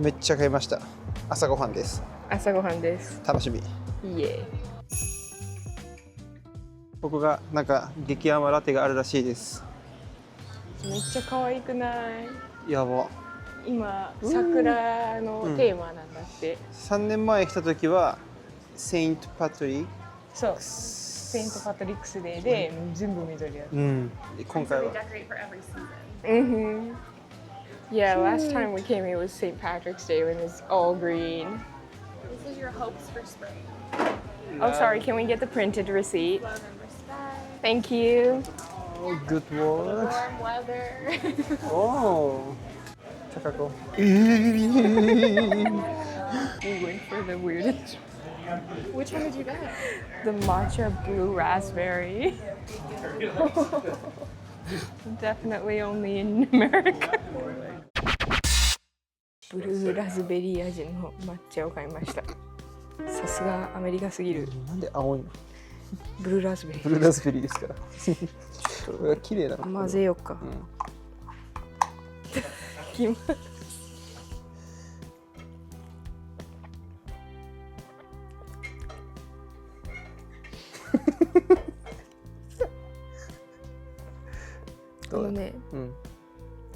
めっちゃ買いました。朝ごはんです。朝ごはんです。楽しみ。イエーイ。ここがなんか激甘ラテがあるらしいです。めっちゃ可愛くない？やば。今桜のテーマなんだって。3年前来た時はセイントパトリックス。そう。セイントパトリックスデーで全部緑やった。今回は。Yeah, last time we came it was St. Patrick's Day when it's all green. This is your hopes for spring. Oh, sorry, can we get the printed receipt? Love and respect. Thank you. Oh, good work. Warm weather. Oh. Takako. We went for the weirdest. Which one did you get? The matcha blue raspberry. Definitely only in America. ブルーラズベリー味の抹茶を買いました。さすがアメリカすぎる。なんで青いの？ブルーラズベリー。ブルーラズベリーですから。これは綺麗だな。混ぜようか。いきます。ね、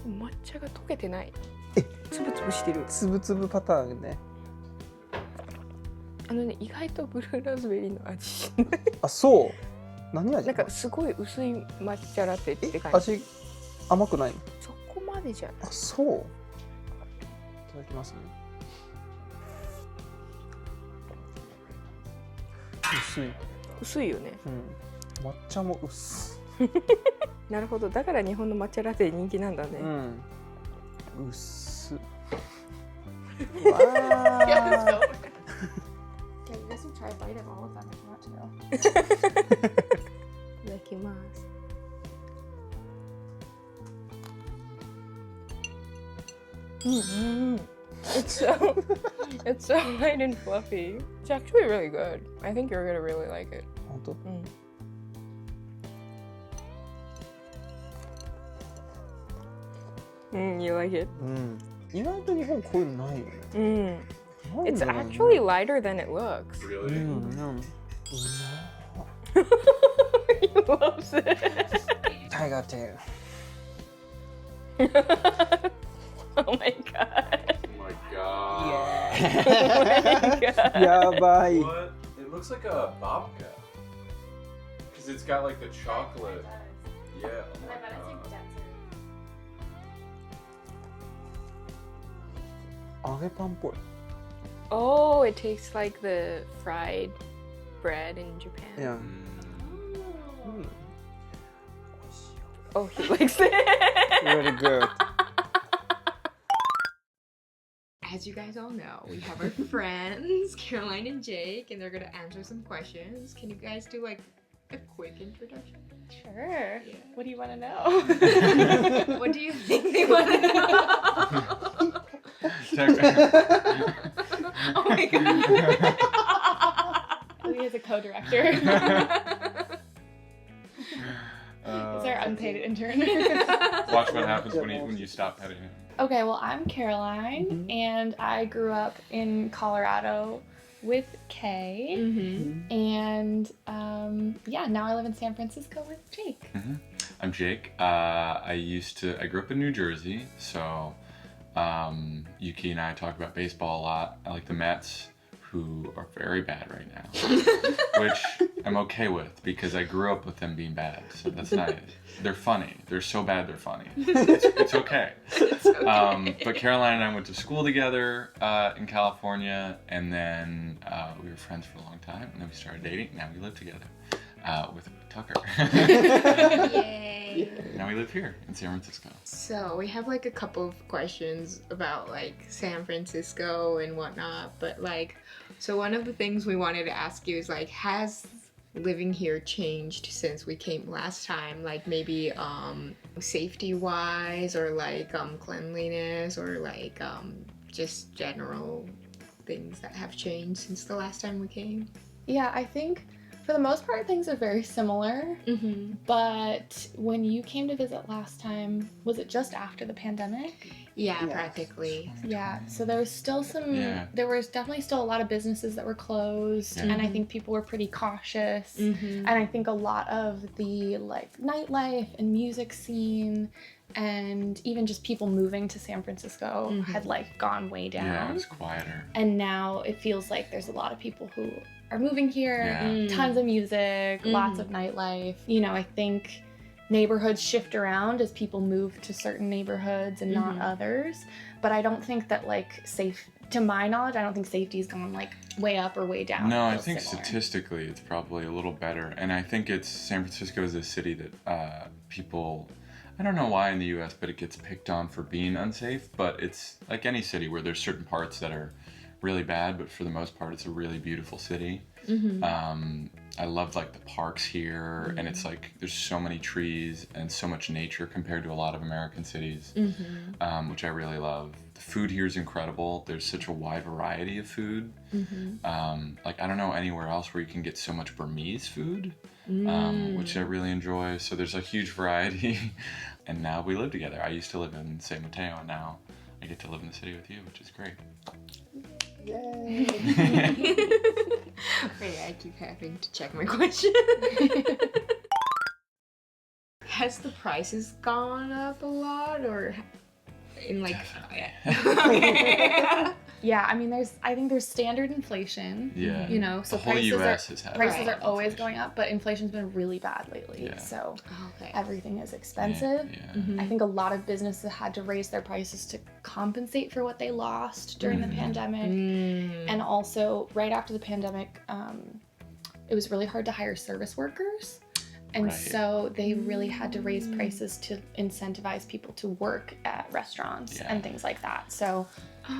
抹茶が溶けてない。つぶつぶしてる。つぶつぶパターンね。意外とブルーラズベリーの味しない。あ、そう。何味？なんかすごい薄い抹茶ラテって感じ。味甘くないの？そこまでじゃない。あ、そう。いただきますね。薄いよね。抹茶も薄。なるほど、だから日本の抹茶ラテ人気なんだね。薄。わー。Yeah, you guys should try biting all of them if you want to. いただきます。It's so light and fluffy. It's actually really good. I think you're gonna really like it. 本当？You like it? 意外と日本こういうのないよね。It's actually lighter than it looks. Really? He loves it. Tiger tail. Oh my god. Oh my god. Oh my god. やばい。 What? It looks like a babka. Because it's got like the chocolate. Yeah. Oh my god. 揚げパンっぽい。Oh, it tastes like the fried bread in Japan. Yeah. Oh, he likes it. Really good. As you guys all know, we have our friends, Caroline and Jake, and they're gonna answer some questions. Can you guys do like a quick introduction? Sure. Yeah. What do you want to know? What do you think they want to know? Oh my god. Lee is a co-director. He's our unpaid intern. Watch what happens when you stop petting him. Okay, well, I'm Caroline, and I grew up in Colorado with Kay, and yeah, now I live in San Francisco with Jake. I'm Jake. I grew up in New Jersey, so Yuki and I talk about baseball a lot. I like the Mets, who are very bad right now, which I'm okay with because I grew up with them being bad, so that's nice. They're funny. They're so bad they're funny. It's okay. It's okay. But Caroline and I went to school together in California, and then we were friends for a long time, and then we started dating. Now we live together with Tucker. Yay! Now we live here in San Francisco. So we have like a couple of questions about like San Francisco and whatnot, but like, so one of the things we wanted to ask you is like, has living here changed since we came last time? Like maybe safety wise, or like cleanliness, or like just general things that have changed since the last time we came? Yeah, I think For the most part, things are very similar. But when you came to visit last time, was it just after the pandemic? Yeah, Yes. practically. Yeah, so there was still there was definitely still a lot of businesses that were closed, and I think people were pretty cautious. And I think a lot of the like nightlife and music scene and even just people moving to San Francisco had like gone way down. Yeah, it was quieter. And now it feels like there's a lot of people who are moving here, tons of music, lots of nightlife. You know, I think neighborhoods shift around as people move to certain neighborhoods and not others. But I don't think that like to my knowledge, I don't think safety's gone like way up or way down. No, It I feels think similar. statistically it's probably a little better. And I think San Francisco is a city that people, I don't know why in the US, but it gets picked on for being unsafe. But it's like any city where there's certain parts that are really bad, but for the most part it's a really beautiful city. I love like the parks here, and it's like there's so many trees and so much nature compared to a lot of American cities, which I really love. The food here is incredible. There's such a wide variety of food. Like I don't know anywhere else where you can get so much Burmese food, which I really enjoy. So there's a huge variety. And now we live together. I used to live in San Mateo, and now I get to live in the city with you, which is great. Yay! Wait, I keep having to check my question. Has the prices gone up a lot, or in like? Yeah, I mean, I think there's standard inflation. Yeah. You know, so the whole US has had prices Right. are always going up, but inflation's been really bad lately. Yeah. So Okay. everything is expensive. Yeah. I think a lot of businesses had to raise their prices to compensate for what they lost during the pandemic. And also, right after the pandemic, it was really hard to hire service workers. And Right. so they really had to raise prices to incentivize people to work at restaurants and things like that. So,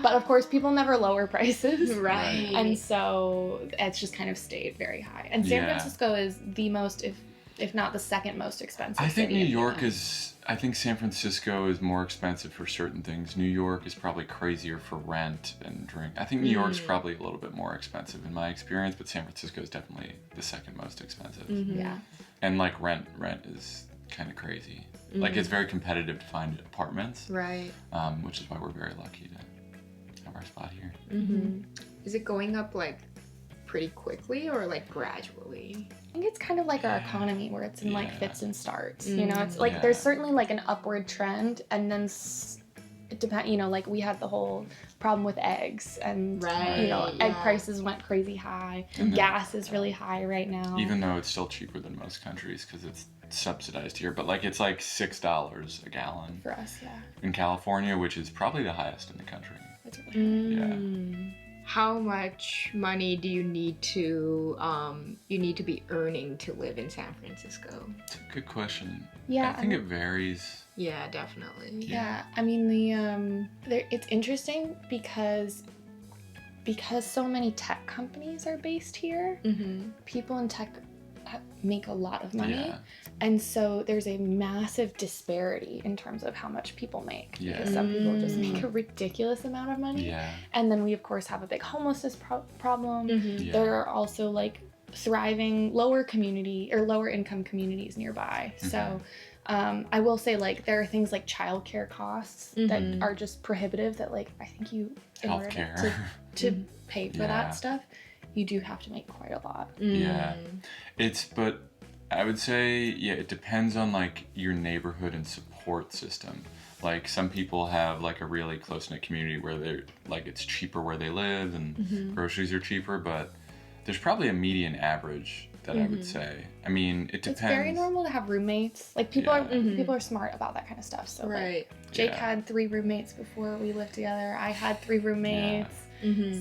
but of course, people never lower prices. Right. And so it's just kind of stayed very high. And San Yeah. Francisco is the most, if not the second most expensive I think city New in the York US. is. I think San Francisco is more expensive for certain things. New York is probably crazier for rent and drink. I think New York's probably a little bit more expensive in my experience, but San Francisco is definitely the second most expensive. Yeah. And like rent is kind of crazy. Like it's very competitive to find apartments, Right. which is why we're very lucky to have our spot here. Is it going up like pretty quickly or like gradually? I think it's kind of like our economy where it's in like Yeah. fits and starts. You know, it's like Yeah. there's certainly like an upward trend, and then it depends. You know, like we had the whole problem with eggs, and Right. you know, egg Yeah. prices went crazy high. And then- Gas is really high right now. Even though it's still cheaper than most countries because it's subsidized here, but like it's like $6 a gallon for us, yeah. in California, which is probably the highest in the country. It's really Yeah. How much money do you need to be earning to live in San Francisco? It's a good question. Yeah, I think it varies. Yeah, definitely. Yeah, I mean it's interesting because so many tech companies are based here. People in tech make a lot of money, Yeah. and so there's a massive disparity in terms of how much people make. Yeah. Because some people just make a ridiculous amount of money, Yeah. and then we of course have a big homelessness problem. Yeah. There are also like thriving lower income communities nearby. So I will say like there are things like childcare costs that are just prohibitive that like I think you in order Healthcare. to pay for Yeah. that stuff you do have to make quite a lot. Yeah. But I would say, it depends on like your neighborhood and support system. Like some people have like a really close-knit community where they're like it's cheaper where they live and groceries are cheaper, but there's probably a median average that I would say. I mean, it depends. It's very normal to have roommates. Like people Yeah. people are smart about that kind of stuff. So like, Right. Jake Yeah. had 3 roommates before we lived together. I had 3 roommates.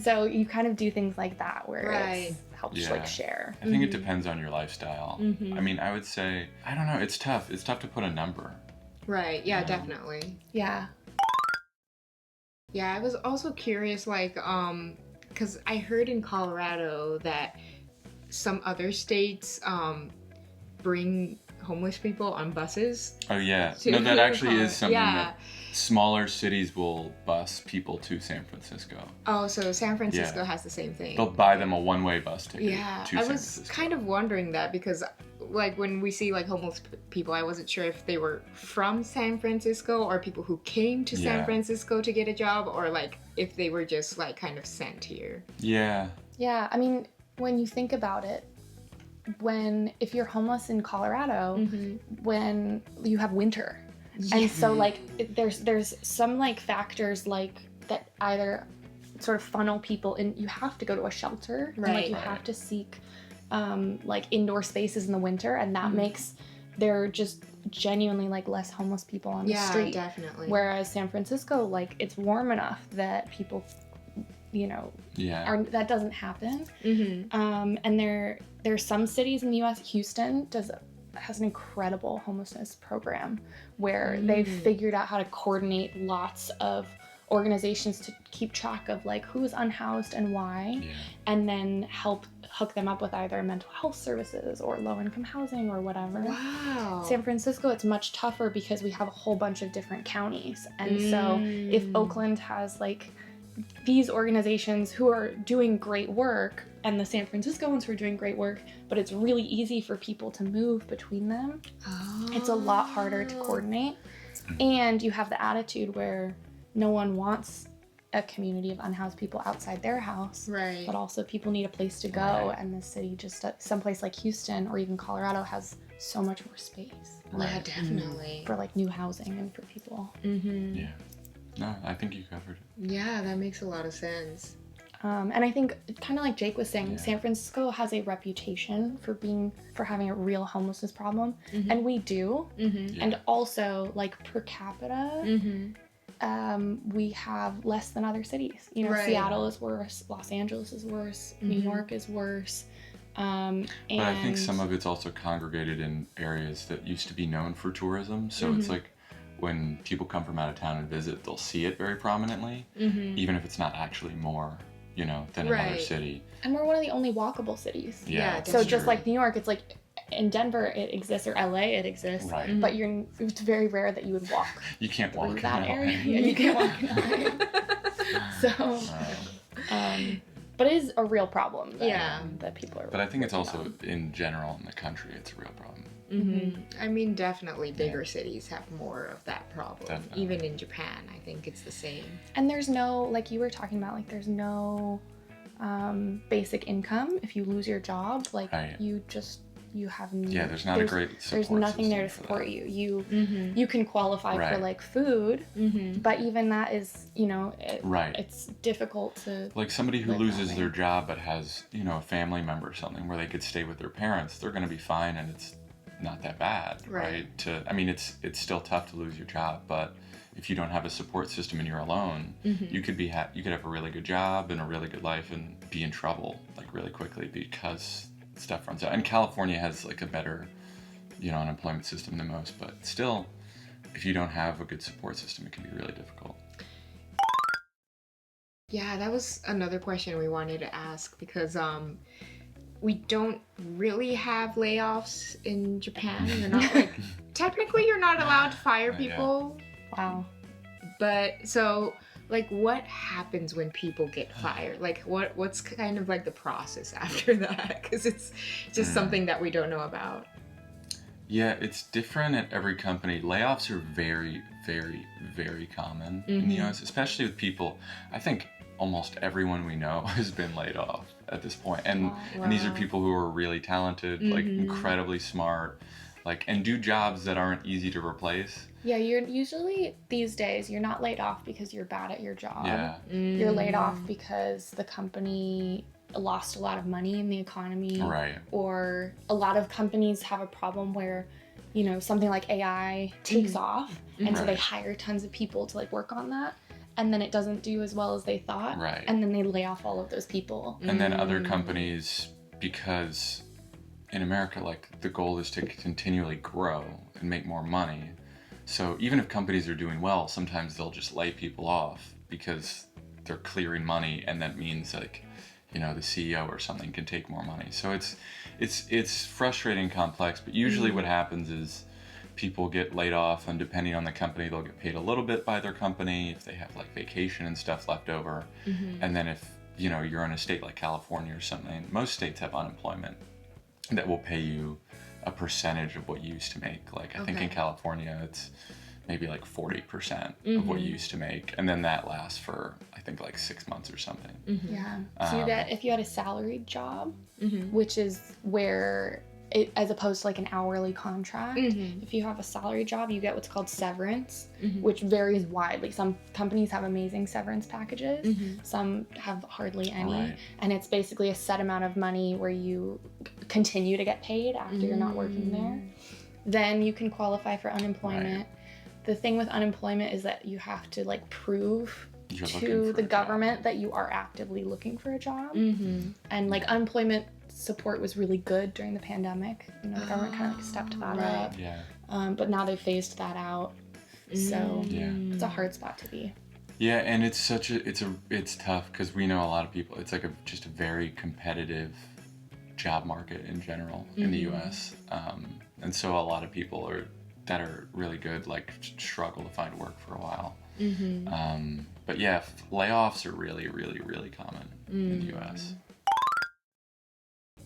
So you kind of do things like that where it helps Yeah. like share. I think it depends on your lifestyle. I mean, I would say, I don't know, it's tough. It's tough to put a number. Right. Yeah, definitely. Yeah. Yeah, I was also curious, like, because I heard in Colorado that some other states bring homeless people on buses. Oh yeah. to No, that actually is something yeah. smaller cities will bus people to San Francisco. Oh, so San Francisco Yeah. has the same thing. They'll buy them a one-way bus ticket Yeah, to I San was Francisco. kind of wondering that because, like, when we see like homeless people, I wasn't sure if they were from San Francisco or people who came to San Yeah. Francisco to get a job, or like if they were just like kind of sent here. Yeah. Yeah, I mean, when you think about it, if you're homeless in Colorado, when you have winter, and so like there's some like factors like that either sort of funnel people in. You have to go to a shelter, and like you have to seek like indoor spaces in the winter, and that makes there just genuinely like less homeless people on the street. Yeah, definitely. Whereas San Francisco, like it's warm enough that people, you know, that doesn't happen. And there's some cities in the U.S. Houston has an incredible homelessness program where they've figured out how to coordinate lots of organizations to keep track of like who's unhoused and why, and then help hook them up with either mental health services or low-income housing or whatever. Wow. San Francisco, it's much tougher because we have a whole bunch of different counties, and so if Oakland has like these organizations who are doing great work and the San Francisco ones who are doing great work, but it's really easy for people to move between them. It's a lot harder to coordinate, and you have the attitude where no one wants a community of unhoused people outside their house, Right. but also people need a place to go, and the city just someplace like Houston or even Colorado has so much more space Yeah, definitely. for like new housing and for people. Yeah. No, I think you covered it. Yeah, that makes a lot of sense. And I think, kind of like Jake was saying, San Francisco has a reputation for having a real homelessness problem, and we do. And also, like per capita, we have less than other cities. You know, Seattle is worse, Los Angeles is worse, New York is worse. But I think some of it's also congregated in areas that used to be known for tourism. So it's like when people come from out of town and visit, they'll see it very prominently, even if it's not actually more, you know, than another city. And we're one of the only walkable cities. Yeah, so just like New York, it's like in Denver it exists, or LA it exists, but it's very rare that you would walk. You can't walk through in that LA. area. Yeah, you can't walk in LA. So, but it is a real problem. That people are. But I think it's working also on. in general in the country, it's a real problem. I mean, definitely bigger cities have more of that problem. Definitely. Even in Japan, I think it's the same. And there's no, like you were talking about, like there's no basic income if you lose your job. Like you have there's not a great support there's nothing there to system for support that. you. You can qualify for like food, but even that is, you know, it's difficult to like somebody who live that loses way. their job but has, you know, a family member or something where they could stay with their parents, they're going to be fine, and it's not that bad, right? I mean, it's still tough to lose your job, but if you don't have a support system and you're alone, you could you could have a really good job and a really good life and be in trouble like really quickly because stuff runs out. And California has like a better, you know, unemployment system than most, but still, if you don't have a good support system, it can be really difficult. Yeah, that was another question we wanted to ask because we don't really have layoffs in Japan. You're not like technically you're not allowed to fire people. Wow. But so like what happens when people get fired? Like what's kind of like the process after that? Because it's just something that we don't know about. Yeah, it's different at every company. Layoffs are very, very, very common in the US, especially with people. I think almost everyone we know has been laid off at this point. And these are people who are really talented, like incredibly smart, like, and do jobs that aren't easy to replace. Yeah, you're usually these days you're not laid off because you're bad at your job. Yeah. You're laid off because the company lost a lot of money in the economy. Right. Or a lot of companies have a problem where, you know, something like AI takes off, and so they hire tons of people to like work on that, and then it doesn't do as well as they thought. Right. And then they lay off all of those people. And then other companies, because in America, like the goal is to continually grow and make more money. So even if companies are doing well, sometimes they'll just lay people off because they're clearing money, and that means like, you know, the CEO or something can take more money. So it's frustrating and complex, but usually what happens is people get laid off, and depending on the company, they'll get paid a little bit by their company if they have like vacation and stuff left over. And then if you're in a state like California or something, most states have unemployment that will pay you a percentage of what you used to make. Like I think in California it's maybe like 40% of what you used to make, and then that lasts for I think like 6 months or something. Yeah. So you get, if you had a salaried job, which is where as opposed to like an hourly contract, if you have a salary job, you get what's called severance, which varies widely. Some companies have amazing severance packages, some have hardly any, and it's basically a set amount of money where you continue to get paid after you're not working there. Then you can qualify for unemployment. The thing with unemployment is that you have to like prove to the government that you are actively looking for a job, and like unemployment support was really good during the pandemic. The government kind of like stepped that up. But now they've phased that out. So it's a hard spot to be. Yeah, and it's tough because we know a lot of people. It's like just a very competitive job market in general in the U.S. And so a lot of people that are really good like struggle to find work for a while. But yeah, layoffs are really, really, really common in the U.S.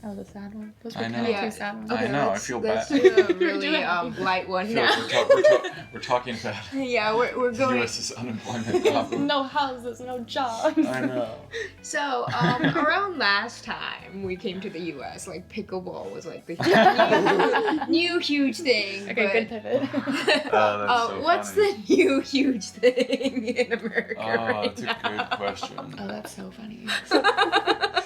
That was a sad one. Those were I know. kind of two sad ones. I know. I feel bad. Let's do a really light one now. We're talking about we're the going. U.S.'s unemployment problem. No houses, no jobs. I know. So around last time we came to the U.S., like pickleball was like the new huge thing. Okay, good pivot. That's so what's funny. the new huge thing in America right That's now? a good question. Oh, that's so funny.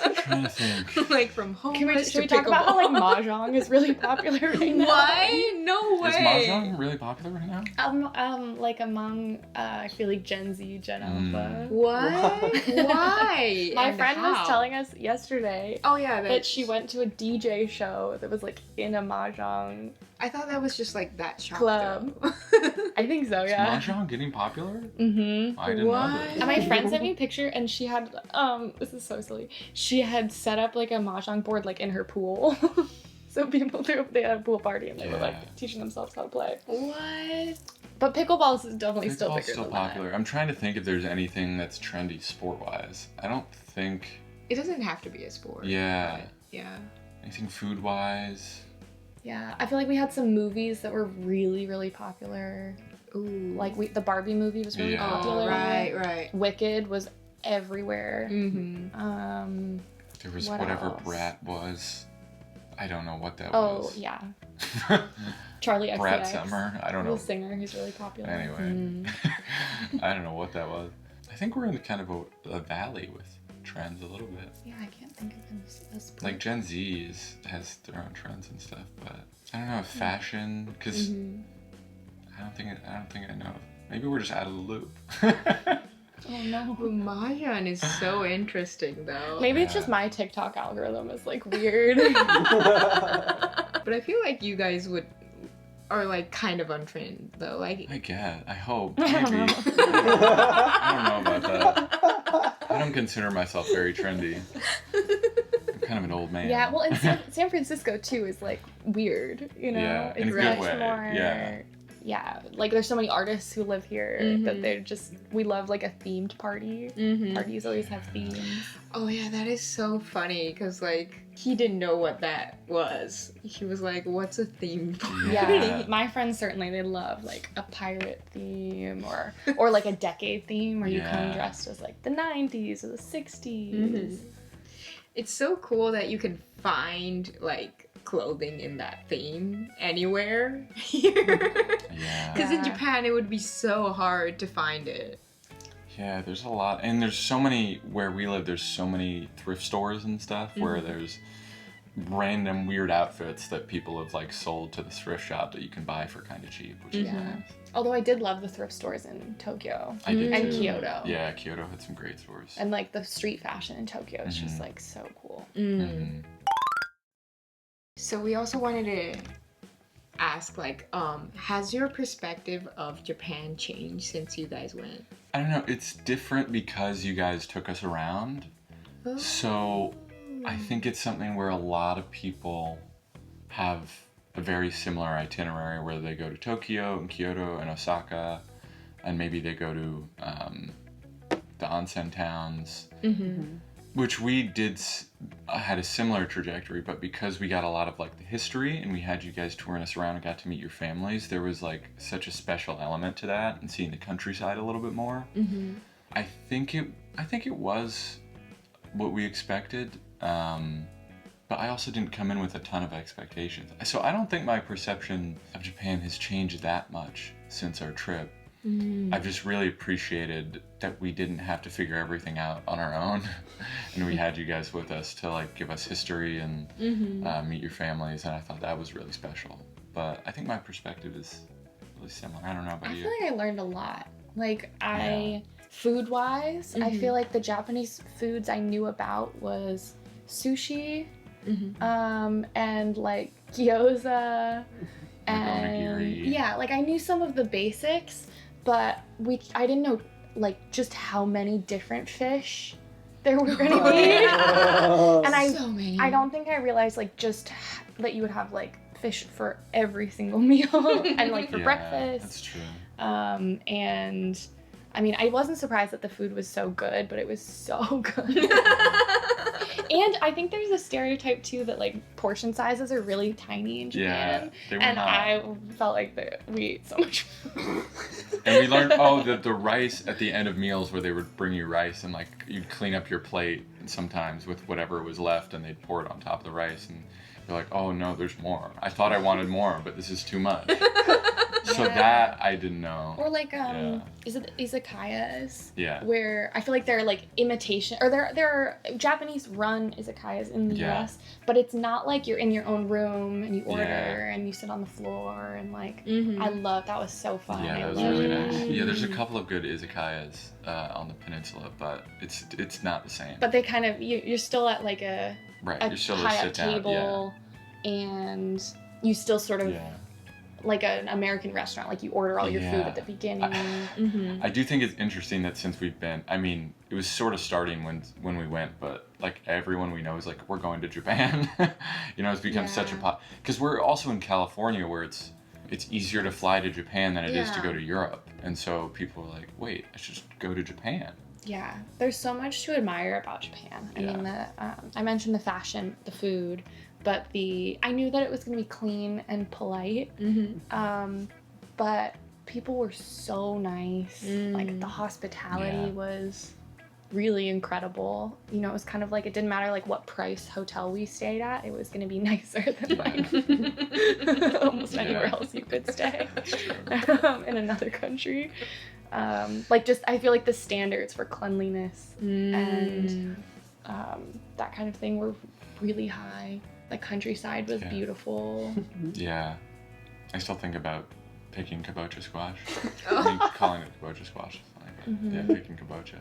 I'm trying to think. Like from homeless Should we to talk about how like pickleball. mahjong is really popular right now? Why? No way. Is mahjong really popular right now? Like among I feel like Gen Z, Gen Alpha. What? Why? My And friend was how? telling us yesterday Oh yeah, that she went to a DJ show that was like in a mahjong I thought that was just like that shop club. though. I think so, yeah. Is mahjong getting popular? Mm-hmm. I didn't know What? this. And my friend sent me a picture, and she had this is so silly. She had set up like a mahjong board like in her pool. So people they had a pool party and they were like teaching themselves how to play. What? But pickleball is definitely still Pickleball's bigger still than popular. I'm trying to think if there's anything that's trendy sport-wise. I don't think. It doesn't have to be a sport. Yeah. But, yeah. Anything food-wise? that. Yeah, I feel like we had some movies that were really, really popular. Ooh. Like the Barbie movie was really Yeah. popular. Oh, right. Wicked was everywhere. Mm-hmm. There was What whatever else? Brat was. I don't know what that Oh was. yeah, Charlie XCX. Brat Summer. I don't know. The singer who's really popular. Anyway, I don't know what that was. I think we're in kind of a valley with trends a little bit. Yeah, I can't think of a sport. Like Gen Z has their own trends and stuff, but I don't know, fashion, because I don't think I know. Maybe we're just out of the loop. Oh no. Mahjong is so interesting though. Maybe it's just my TikTok algorithm is like weird. But I feel like you guys are like kind of on trend though. Like I guess. I hope. Maybe. I don't know about that. I don't consider myself very trendy. I'm kind of an old man. Yeah, well, in San Francisco too is like weird, you know? Yeah, in a It's good much way, more. yeah. Yeah, like there's so many artists who live here that they're just, we love like a themed party. Parties always have themes. oh yeah, that is so funny because like he didn't know what that was. He was like, "What's a theme party?" Yeah, my friends certainly, they love like a pirate theme or like a decade theme where you come dressed as like the 90s or the 60s. It's so cool that you can find like clothing in that theme anywhere here. Yeah. Because in Japan it would be so hard to find it. Yeah, there's a lot. And there's so many, where we live, there's so many thrift stores and stuff where there's random weird outfits that people have like sold to the thrift shop that you can buy for kind of cheap, which is nice. Although I did love the thrift stores in Tokyo I did and too. Kyoto. Yeah, Kyoto had some great stores. And like the street fashion in Tokyo is just like so cool. So we also wanted to ask like, has your perspective of Japan changed since you guys went? I don't know, it's different because you guys took us around. So I think it's something where a lot of people have a very similar itinerary where they go to Tokyo and Kyoto and Osaka, and maybe they go to the onsen towns, which we had a similar trajectory, but because we got a lot of like the history and we had you guys touring us around and got to meet your families, there was like such a special element to that and seeing the countryside a little bit more. I think it was what we expected, but I also didn't come in with a ton of expectations. So I don't think my perception of Japan has changed that much since our trip. I've just really appreciated that we didn't have to figure everything out on our own, and we had you guys with us to like give us history and meet your families, and I thought that was really special. But I think my perspective is really similar. I don't know about you. I feel like I learned a lot. Like food-wise, I feel like the Japanese foods I knew about was sushi, and like gyoza, and yeah, like I knew some of the basics. But I didn't know like just how many different fish there were gonna be. And I don't think I realized like just that you would have like fish for every single meal and like for breakfast. That's true. And I mean, I wasn't surprised that the food was so good, but it was so good. And I think there's a stereotype too that like portion sizes are really tiny in Japan. Yeah, and I felt like we ate so much food. And we learned the rice at the end of meals where they would bring you rice and like you'd clean up your plate and sometimes with whatever was left and they'd pour it on top of the rice and you're like, oh no, there's more. I thought I wanted more, but this is too much. So that I didn't know. Or like is it izakayas? Yeah. Where I feel like they're like imitation, or there are Japanese run izakayas in the US, but it's not like you're in your own room and you order and you sit on the floor and like I love that was so fun. Yeah, that was really nice. Yeah, there's a couple of good izakayas on the peninsula, but it's not the same. But they kind of you're still at like a you're still high sit up down, table, and you still sort of like an American restaurant, like you order all your food at the beginning. I do think it's interesting that since we've been, I mean, it was sort of starting when we went, but like everyone we know is like, we're going to Japan. You know, it's become such a because we're also in California where it's easier to fly to Japan than it is to go to Europe. And so people are like, wait, I should just go to Japan. Yeah, there's so much to admire about Japan. I mean, I mentioned the fashion, the food, but I knew that it was going to be clean and polite, but people were so nice. Like, the hospitality was really incredible. You know, it was kind of like, it didn't matter, like, what price hotel we stayed at. It was going to be nicer than, like, almost anywhere else you could stay in another country. Like, just, I feel like the standards for cleanliness and that kind of thing were really high. The countryside was beautiful. Yeah. I still think about picking kabocha squash. I mean, calling it kabocha squash is fine, but picking kabocha.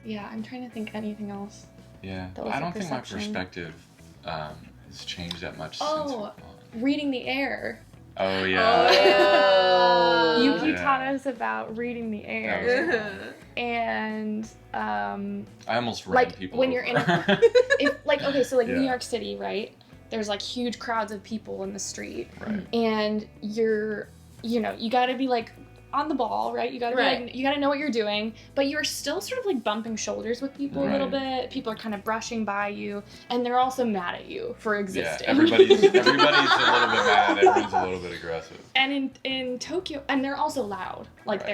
Yeah, I'm trying to think anything else. Yeah, I don't think my perspective has changed that much since we've gone. Reading the air. Oh, yeah. Yuki taught us about reading the air. And I almost ran like people when over. You're in New York City, right? There's like huge crowds of people in the street, and you gotta be like on the ball, right? You gotta be like, you gotta know what you're doing, but you're still sort of like bumping shoulders with people a little bit. People are kind of brushing by you, and they're also mad at you for existing. Yeah, everybody's a little bit mad. Everyone's a little bit aggressive. And in Tokyo, and they're also loud. Like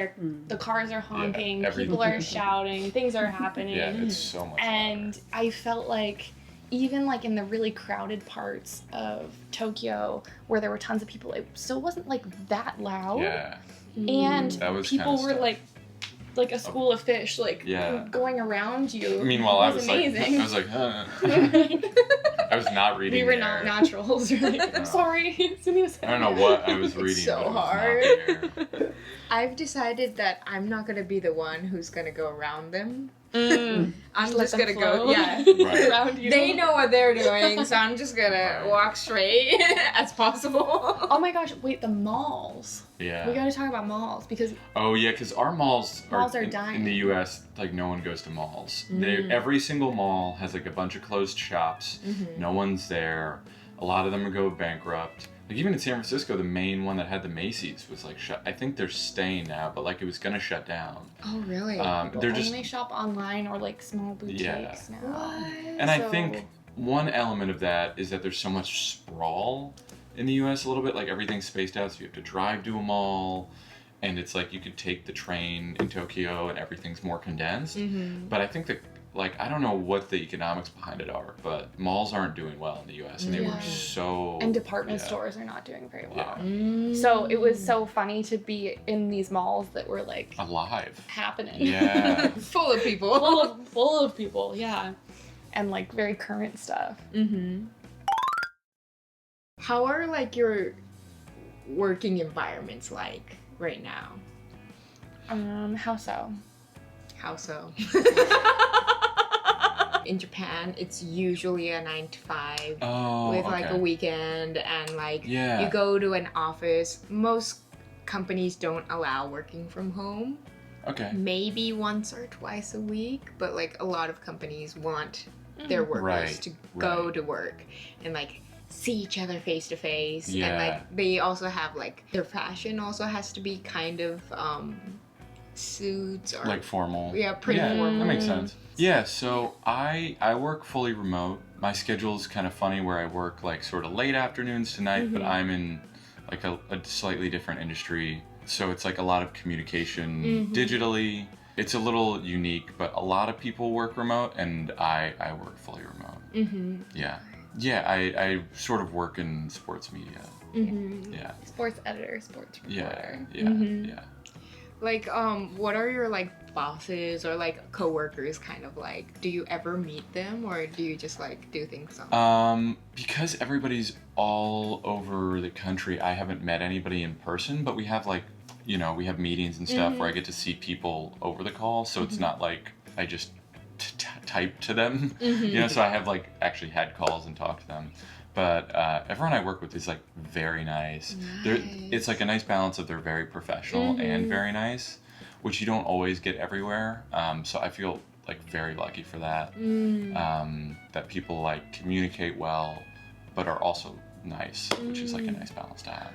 the cars are honking, people are shouting, things are happening. Yeah, it's so much. And louder. I felt like even like in the really crowded parts of Tokyo where there were tons of people, it still wasn't like that loud. Yeah. And people were like a school of fish, like going around you. Meanwhile, I was amazing. like, I was not reading. We were not naturals. We're like, I'm sorry. I don't know what I was reading. It's so hard. I've decided that I'm not gonna be the one who's gonna go around them. I'm just gonna go, around you. They know what they're doing, so I'm just gonna walk straight as possible. Oh my gosh, wait, the malls. Yeah. We gotta talk about malls because... Oh yeah, because our malls are dying. In the US, like no one goes to malls. Every single mall has like a bunch of closed shops. No one's there. A lot of them go bankrupt. Like even in San Francisco, the main one that had the Macy's was like shut. I think they're staying now, but like it was gonna shut down. Oh, really? They're just only shop online or like small boutiques now. What? And I think one element of that is that there's so much sprawl in the US a little bit. Like everything's spaced out, so you have to drive to a mall. And it's like you could take the train in Tokyo and everything's more condensed. But I think that, like, I don't know what the economics behind it are, but malls aren't doing well in the US. And they were so... And department stores are not doing very well. Yeah. So it was so funny to be in these malls that were like... alive. Happening. Yeah. Full of people. full of people, yeah. And like very current stuff. How are like your working environments like right now? How so? How so? In Japan, it's usually a 9 to 5 with like a weekend, and like you go to an office. Most companies don't allow working from home. Okay. Maybe once or twice a week, but like a lot of companies want their workers to go to work and like see each other face to face. And like they also have like their fashion also has to be kind of suits or like formal. Yeah, pretty formal. That makes sense. Yeah, so I work fully remote. My schedule's kind of funny where I work like sort of late afternoons to night, but I'm in like a slightly different industry. So it's like a lot of communication digitally. It's a little unique, but a lot of people work remote and I work fully remote. Yeah. Yeah, I sort of work in sports media. Yeah. Sports editor, sports reporter. Yeah. Like, what are your like bosses or like coworkers kind of like? Do you ever meet them, or do you just like do things on? Because everybody's all over the country, I haven't met anybody in person, but we have like, you know, we have meetings and stuff where I get to see people over the call, so it's not like I just type to them, you know, so I have like actually had calls and talked to them. But everyone I work with is like very nice. It's like a nice balance of they're very professional and very nice, which you don't always get everywhere. So I feel like very lucky for that. That people like communicate well, but are also nice, which is like a nice balance to have.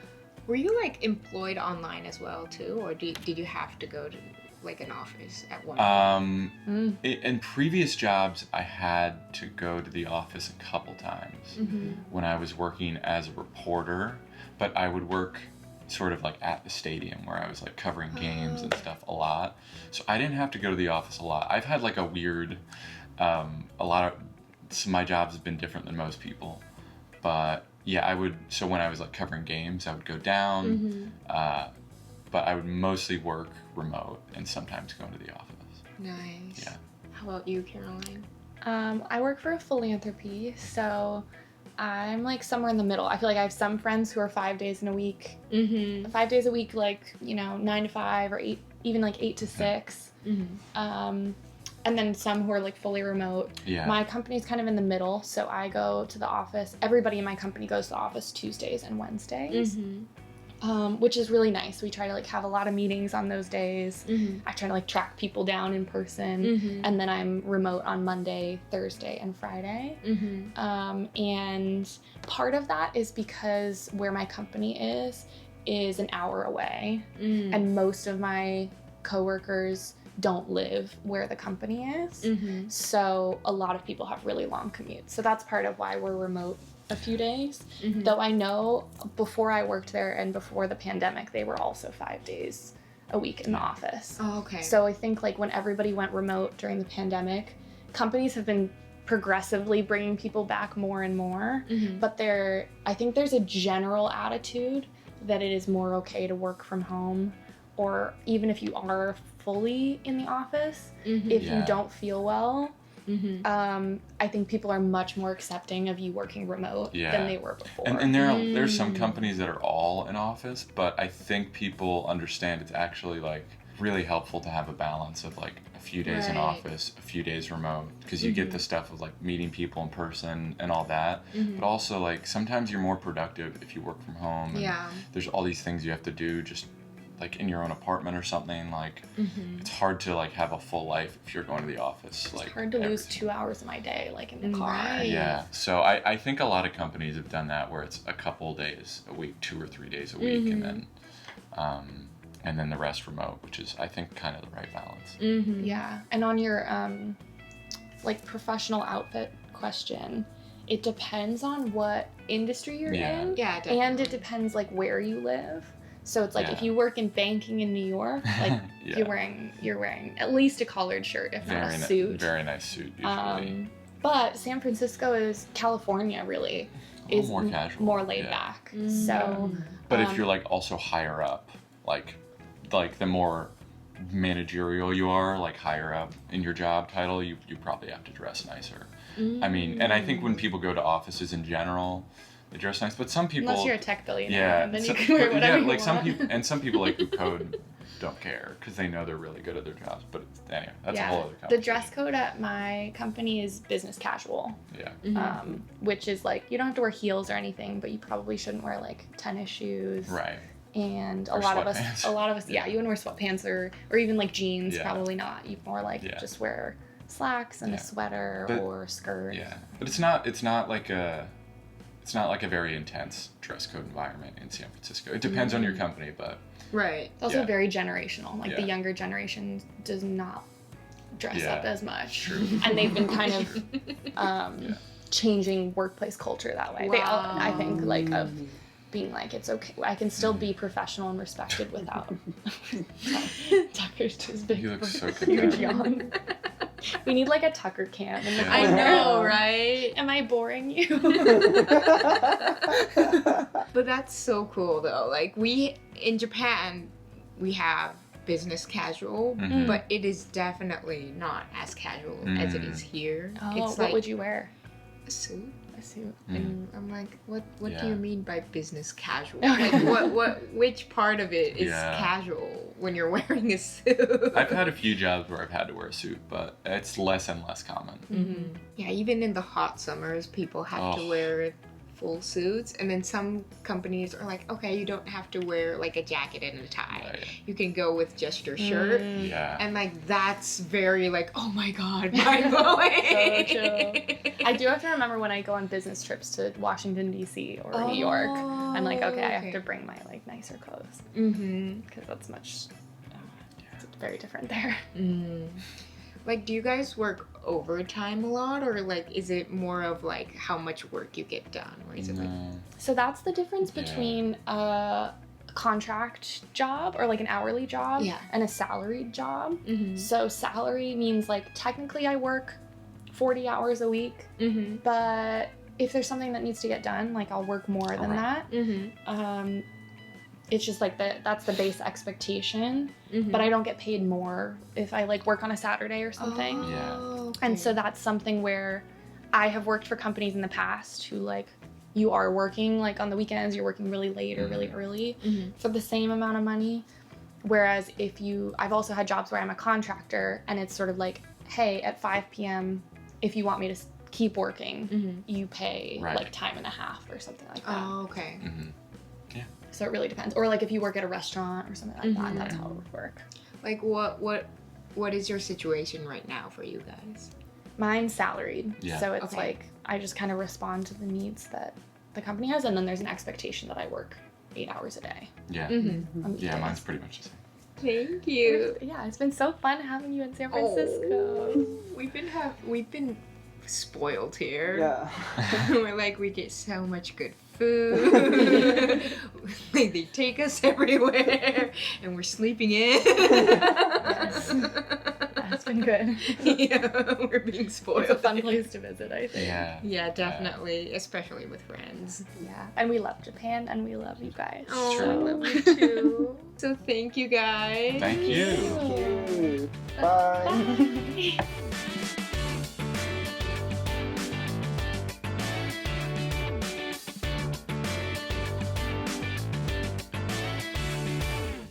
Were you like employed online as well too, or did you have to go to like an office at one point? In previous jobs, I had to go to the office a couple times when I was working as a reporter, but I would work sort of like at the stadium where I was like covering games and stuff a lot. So I didn't have to go to the office a lot. I've had like a weird, my jobs have been different than most people, but yeah, so when I was like covering games, I would go down, but I would mostly work remote and sometimes go into the office. Nice. Yeah. How about you, Caroline? I work for a philanthropy, so I'm like somewhere in the middle. I feel like I have some friends who are 5 days in a week. 5 days a week, like, you know, 9 to 5 or 8, even like 8 to 6. And then some who are like fully remote. Yeah. My company's kind of in the middle, so I go to the office. Everybody in my company goes to the office Tuesdays and Wednesdays, which is really nice. We try to like have a lot of meetings on those days. I try to like track people down in person, and then I'm remote on Monday, Thursday, and Friday. And part of that is because where my company is an hour away, and most of my coworkers don't live where the company is. So a lot of people have really long commutes. So that's part of why we're remote a few days. Though I know before I worked there and before the pandemic, they were also 5 days a week in the office. Oh, okay. So I think like when everybody went remote during the pandemic, companies have been progressively bringing people back more and more. But I think there's a general attitude that it is more okay to work from home, or even if you are fully in the office, if you don't feel well, I think people are much more accepting of you working remote than they were before. And there's some companies that are all in office, but I think people understand it's actually like really helpful to have a balance of like a few days in office, a few days remote, because you get the stuff of like meeting people in person and all that, but also like sometimes you're more productive if you work from home. And there's all these things you have to do just like in your own apartment or something, like it's hard to like have a full life if you're going to the office. It's like hard to lose 2 hours of my day, like in the car. Right. Yeah, so I think a lot of companies have done that where it's a couple days a week, 2 or 3 days a week, and then the rest remote, which is I think kind of the right balance. Yeah, and on your like professional outfit question, it depends on what industry you're in, Yeah, definitely. and it depends like where you live. So it's like if you work in banking in New York, like you're wearing at least a collared shirt, if not a suit. Very nice suit usually. But San Francisco is California, really is more casual, more laid back. So, but if you're like also higher up, like the more managerial you are, like higher up in your job title, you probably have to dress nicer. I mean, and I think when people go to offices in general, they dress nice, but some people, unless you're a tech billionaire, then you can wear but, whatever you like want. some people like who code don't care because they know they're really good at their jobs. But anyway, that's a whole other conversation. The dress code at my company is business casual. Yeah. Which is like you don't have to wear heels or anything, but you probably shouldn't wear like tennis shoes. Right. And Or a lot of sweatpants. us, you wouldn't wear sweatpants or even like jeans. Yeah. Probably not. You more like just wear slacks and a sweater or a skirt. Yeah, but it's not like a very intense dress code environment in San Francisco. It depends on your company, but Right. It's also very generational. Like the younger generation does not dress up as much. True. And they've been kind of changing workplace culture that way. They all, I think, like of being like, it's okay. I can still be professional and respected without Tucker's just big. He looks so huge good. yawn. We need like a Tucker cam in the I corner. know, right? Am I boring you? But that's so cool though. Like in Japan, we have business casual, but it is definitely not as casual as it is here. Oh, It's what like would you wear? a suit. A suit. And I'm like, what do Yeah. you mean by business casual? Like which part of it is casual when you're wearing a suit? I've had a few jobs where I've had to wear a suit, but it's less and less common. Yeah, even in the hot summers, people have to wear full suits, and then some companies are like, okay, you don't have to wear like a jacket and a tie. Right. You can go with just your shirt. Yeah. And like that's very like, oh my god, mind blowing. So true. I do have to remember when I go on business trips to Washington D.C. or New York, I'm like, okay, I have to bring my like nicer clothes because that's much. It's very different there. Like, do you guys work overtime a lot, or like, is it more of like how much work you get done, or is it like? So that's the difference between a contract job or like an hourly job and a salaried job. So salary means like technically I work 40 hours a week, but if there's something that needs to get done, like I'll work more than that. It's just like that's the base expectation, but I don't get paid more if I like work on a Saturday or something. And so that's something where I have worked for companies in the past who like you are working like on the weekends, you're working really late or really early for the same amount of money. Whereas I've also had jobs where I'm a contractor and it's sort of like, hey, at 5 p.m. if you want me to keep working, you pay like time and a half or something like that. Oh, okay. So it really depends. Or like if you work at a restaurant or something like that, that's how it would work. Like what is your situation right now for you guys? Mine's salaried. Yeah. So it's like I just kind of respond to the needs that the company has, and then there's an expectation that I work 8 hours a day. Yeah. On Yeah, weekdays. mine's pretty much the same. Thank you. Yeah, it's been so fun having you in San Francisco. We've been spoiled here. Yeah. We're like, we get so much good food. Like they take us everywhere, and we're sleeping in. Yes. That's been good. Yeah, we're being spoiled. It's a fun place to visit, I think. Yeah. Yeah, definitely, especially with friends. Yeah, and we love Japan, and we love you guys. Oh, True. I love you too. So thank you guys. Thank you. Thank you. Bye. Bye.